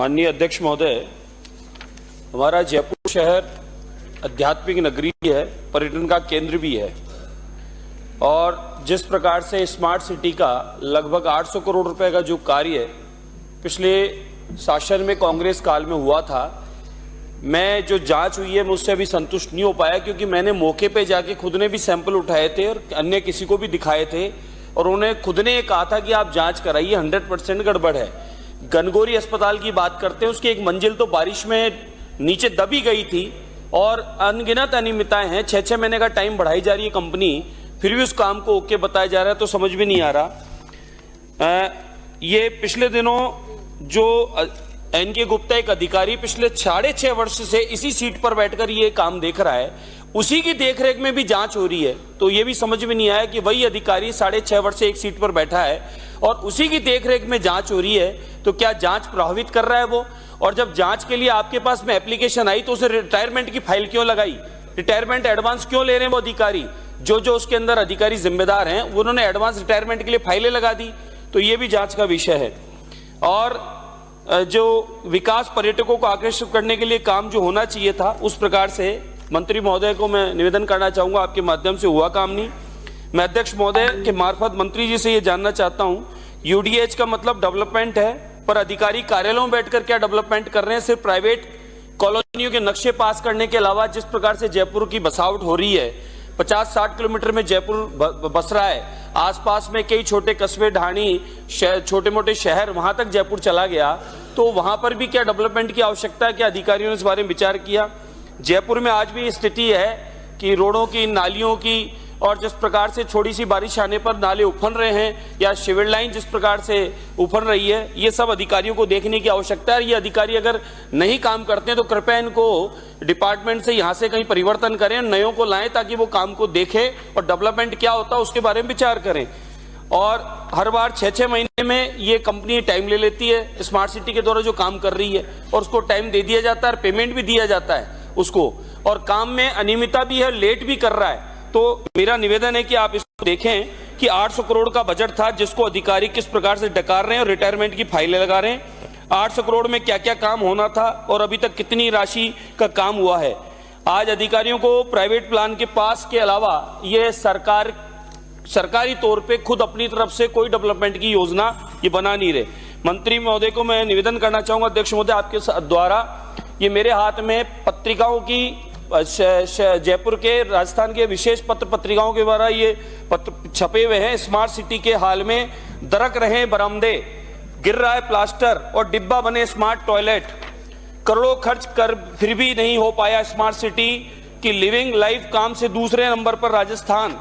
माननीय अध्यक्ष महोदय, हमारा जयपुर शहर आध्यात्मिक नगरी है, पर्यटन का केंद्र भी है और जिस प्रकार से स्मार्ट सिटी का लगभग 800 करोड़ रुपए का जो कार्य पिछले शासन में कांग्रेस काल में हुआ था, मैं जो जांच हुई है मैं उससे अभी संतुष्ट नहीं हो पाया, क्योंकि मैंने मौके पे जाके खुद ने भी सैंपल उठाए थे और अन्य किसी को भी दिखाए थे और उन्हें खुद ने कहा था कि आप जांच कराइए, 100% गड़बड़ है। गनगौरी अस्पताल की बात करते हैं, उसकी एक मंजिल तो बारिश में नीचे दबी गई थी और अनगिनत अनियमितताएं हैं। 6-6 महीने का टाइम बढ़ाई जा रही है कंपनी, फिर भी उस काम को ओके बताया जा रहा है, तो समझ में नहीं आ रहा। ये पिछले दिनों जो एनके गुप्ता एक अधिकारी पिछले 6.5 वर्ष से इसी सीट पर बैठकर ये काम देख रहा है, उसी की देखरेख में भी जांच हो रही है, तो ये भी समझ में नहीं आया कि वही अधिकारी 6.5 वर्ष से एक सीट पर बैठा है और उसी की देखरेख में जांच हो रही है, तो क्या जांच प्रभावित कर रहा है वो? और जब जांच के लिए आपके पास में एप्लीकेशन आई तो उसे रिटायरमेंट की फाइल क्यों लगाई? रिटायरमेंट एडवांस क्यों ले रहे हैं वो अधिकारी? जो उसके अंदर अधिकारी जिम्मेदार हैं उन्होंने एडवांस रिटायरमेंट के लिए फाइलें लगा दी, तो ये भी जांच का विषय है। और जो विकास पर्यटकों को आकर्षित करने के लिए काम जो होना चाहिए था, उस प्रकार से मंत्री महोदय को मैं निवेदन करना चाहूंगा, आपके माध्यम से हुआ काम नहीं। मैं अध्यक्ष महोदय के मार्फत मंत्री जी से ये जानना चाहता हूं, यूडीएच का मतलब डेवलपमेंट है, पर अधिकारी कार्यालयों में बैठकर क्या डेवलपमेंट कर रहे हैं? सिर्फ प्राइवेट कॉलोनियों के नक्शे पास करने के अलावा जिस प्रकार से जयपुर की बसावट हो रही है, 50-60 किलोमीटर में जयपुर बस रहा है, आसपास में कई छोटे कस्बे, ढाणी, छोटे मोटे शहर, वहां तक जयपुर चला गया, तो वहां पर भी क्या डेवलपमेंट की आवश्यकता है? क्या अधिकारियों ने इस बारे में विचार किया? जयपुर में आज भी स्थिति है कि रोडों की, नालियों की, और जिस प्रकार से छोटी सी बारिश आने पर नाले उफन रहे हैं या सिविल लाइन जिस प्रकार से उफन रही है, ये सब अधिकारियों को देखने की आवश्यकता है। ये अधिकारी अगर नहीं काम करते हैं तो कृपया इनको डिपार्टमेंट से यहाँ से कहीं परिवर्तन करें, नयों को लाएं ताकि वो काम को देखें और डेवलपमेंट क्या होता है उसके बारे में विचार करें। और हर बार 6-6 महीने में ये कंपनी टाइम ले लेती है स्मार्ट सिटी के द्वारा जो काम कर रही है, और उसको टाइम दे दिया जाता है और पेमेंट भी दिया जाता है उसको, और काम में अनियमितता भी है, लेट भी कर रहा है। तो मेरा निवेदन है कि आप इसको देखें कि 800 करोड़ का बजट था जिसको अधिकारी किस प्रकार से डकार रहे हैं और रिटायरमेंट की फाइलें लगा रहे हैं। 800 करोड़ में क्या क्या काम होना था और अभी तक कितनी राशि का काम हुआ है। आज अधिकारियों को प्राइवेट प्लान के पास के अलावा ये सरकारी तौर पे खुद अपनी तरफ से कोई डेवलपमेंट की योजना ये बना नहीं रहे। मंत्री महोदय को मैं निवेदन करना चाहूंगा, अध्यक्ष महोदय आपके द्वारा, ये मेरे हाथ में पत्रिकाओं की जयपुर के, राजस्थान के विशेष पत्रिकाओं के द्वारा ये पत्र छपे हुए हैं। स्मार्ट सिटी के हाल में दरक रहे बरामदे, गिर रहा है प्लास्टर और डिब्बा बने स्मार्ट टॉयलेट, करोड़ों खर्च कर फिर भी नहीं हो पाया स्मार्ट सिटी की लिविंग लाइफ, काम से दूसरे नंबर पर राजस्थान।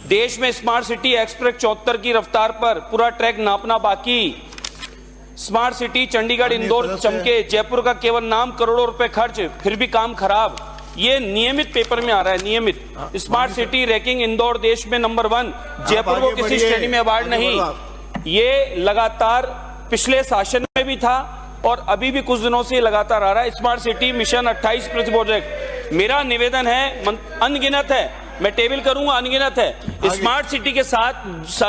देश में स्मार्ट सिटी एक्सप्रेस 74 की रफ्तार पर पूरा ट्रैक नापना बाकी। स्मार्ट सिटी चंडीगढ़ इंदौर चमके, जयपुर का केवल नाम, करोड़ों रुपए खर्च, फिर भी काम खराब। ये नियमित पेपर में आ रहा है, नियमित। स्मार्ट सिटी रैंकिंग, इंदौर देश में नंबर 1, जयपुर को किसी श्रेणी में अवार्ड नहीं। ये लगातार पिछले शासन में भी था और अभी भी कुछ दिनों से लगातार आ रहा है। स्मार्ट सिटी मिशन 28 प्रोजेक्ट, मेरा निवेदन है, अनगिनत है, मैं टेबल करूंगा, अनगिनत है। स्मार्ट सिटी के साथ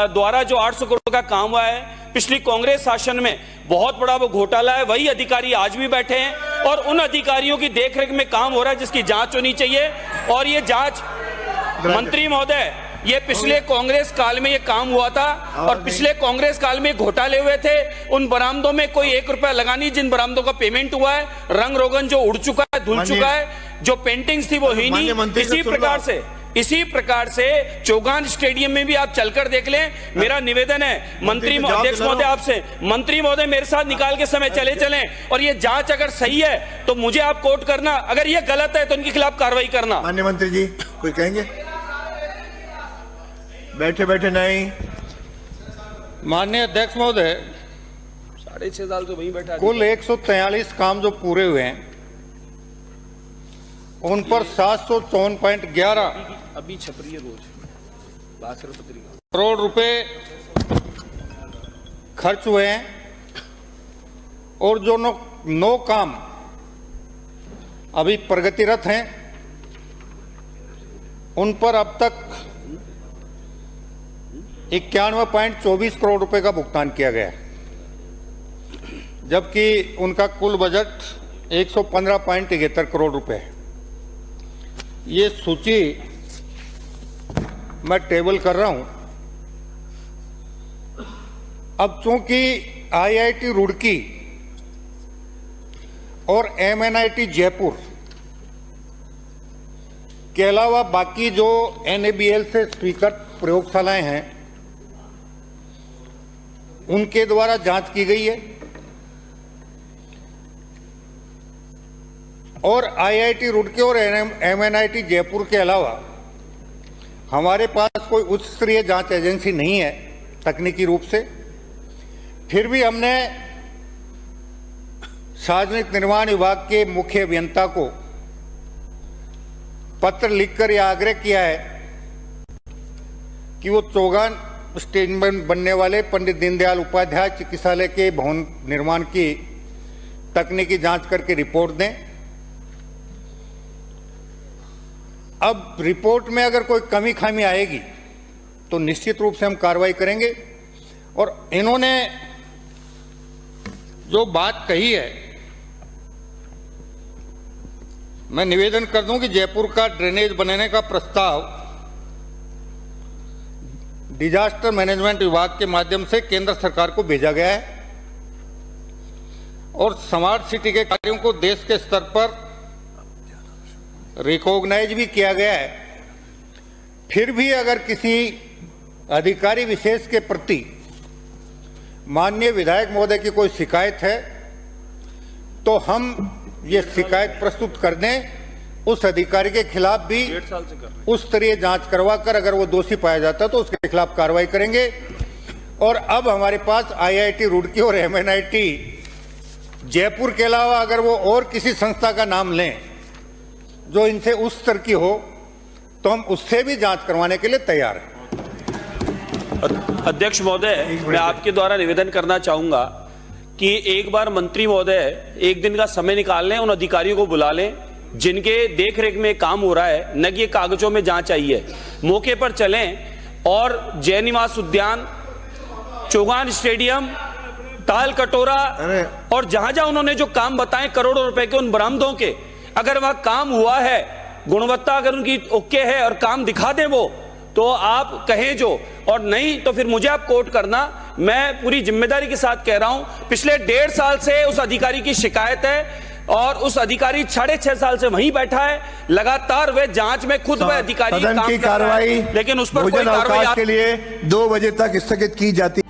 द्वारा जो 800 करोड़ का काम हुआ है पिछली कांग्रेस शासन में, बहुत बड़ा वो घोटाला है। वही अधिकारी आज भी बैठे हैं और उन अधिकारियों की देखरेख में काम हो रहा है जिसकी जांच होनी चाहिए। और ये जांच, मंत्री महोदय, ये पिछले कांग्रेस काल में ये काम हुआ था और पिछले कांग्रेस काल में घोटाले हुए थे। उन बरामदों में कोई 1 रुपया लगा नहीं, जिन बरामदों का पेमेंट हुआ है, रंग रोगन जो उड़ चुका है, धुल चुका है, जो पेंटिंग्स थी वो ही नहीं। इसी प्रकार से चौगान स्टेडियम में भी आप चलकर देख लें। मेरा निवेदन है मंत्री अध्यक्ष महोदय आपसे, मंत्री महोदय मेरे साथ निकाल के समय चलें और ये जांच अगर सही है तो मुझे आप कोर्ट करना, अगर ये गलत है तो उनके खिलाफ कार्रवाई करना। माननीय मंत्री जी कोई कहेंगे? बैठे बैठे नहीं। माननीय अध्यक्ष महोदय, 6.5 साल तो वहीं बैठा, कुल 143 काम जो पूरे हुए हैं उन पर 754.11 अभी छप रही है रोज बासर पत्रिका, करोड़ रुपए खर्च हुए हैं और जो 9 काम अभी प्रगतिरत हैं उन पर अब तक 91.24 करोड़ रुपए का भुगतान किया गया है। जबकि उनका कुल बजट 115.73 करोड़ रुपए है। ये सूची मैं टेबल कर रहा हूं। अब चूंकि IIT रुड़की और MNIT जयपुर के अलावा बाकी जो NABL से स्वीकृत प्रयोगशालाएं हैं उनके द्वारा जांच की गई है और IIT रुड़की और MNIT जयपुर के अलावा हमारे पास कोई उच्च स्तरीय जांच एजेंसी नहीं है तकनीकी रूप से। फिर भी हमने सार्वजनिक निर्माण विभाग के मुख्य अभियंता को पत्र लिखकर यह आग्रह किया है कि वो चौगान स्टेज में बनने वाले पंडित दीनदयाल उपाध्याय चिकित्सालय के भवन निर्माण की तकनीकी जांच करके रिपोर्ट दें। अब रिपोर्ट में अगर कोई कमी खामी आएगी तो निश्चित रूप से हम कार्रवाई करेंगे। और इन्होंने जो बात कही है, मैं निवेदन कर दूं कि जयपुर का ड्रेनेज बनाने का प्रस्ताव डिजास्टर मैनेजमेंट विभाग के माध्यम से केंद्र सरकार को भेजा गया है और स्मार्ट सिटी के कार्यों को देश के स्तर पर रिकॉग्नाइज भी किया गया है। फिर भी अगर किसी अधिकारी विशेष के प्रति माननीय विधायक महोदय की कोई शिकायत है तो हम ये शिकायत प्रस्तुत कर दें। उस अधिकारी के खिलाफ भी उस स्तरीय जांच करवाकर अगर वो दोषी पाया जाता है तो उसके खिलाफ कार्रवाई करेंगे। और अब हमारे पास IIT रुड़की और MNIT जयपुर के अलावा अगर वो और किसी संस्था का नाम लें जो इनसे उस स्तर की हो तो हम उससे भी जांच करवाने के लिए तैयार हैं। अध्यक्ष महोदय, मैं आपके द्वारा निवेदन करना चाहूंगा कि एक बार मंत्री महोदय एक दिन का समय निकाल लें, उन अधिकारियों को बुला लें जिनके देखरेख में काम हो रहा है, न कि ये कागजों में जांच आई है। मौके पर चलें और जय निवास उद्यान, चौगान स्टेडियम, ताल कटोरा और जहां जहां उन्होंने जो काम बताए करोड़ों रुपए के, उन बरामदों के, अगर वहां काम हुआ है, गुणवत्ता अगर उनकी ओके है और काम दिखा दें वो, तो आप कहें जो, और नहीं तो फिर मुझे आप कोर्ट करना। मैं पूरी जिम्मेदारी के साथ कह रहा हूं, पिछले 1.5 साल से उस अधिकारी की शिकायत है और उस अधिकारी 6.5 साल से वहीं बैठा है। लगातार वे जांच में खुद वह अधिकारी काम कर रहा है, लेकिन उस पर कोई कार्रवाई के लिए 2 बजे तक स्थगित की जाती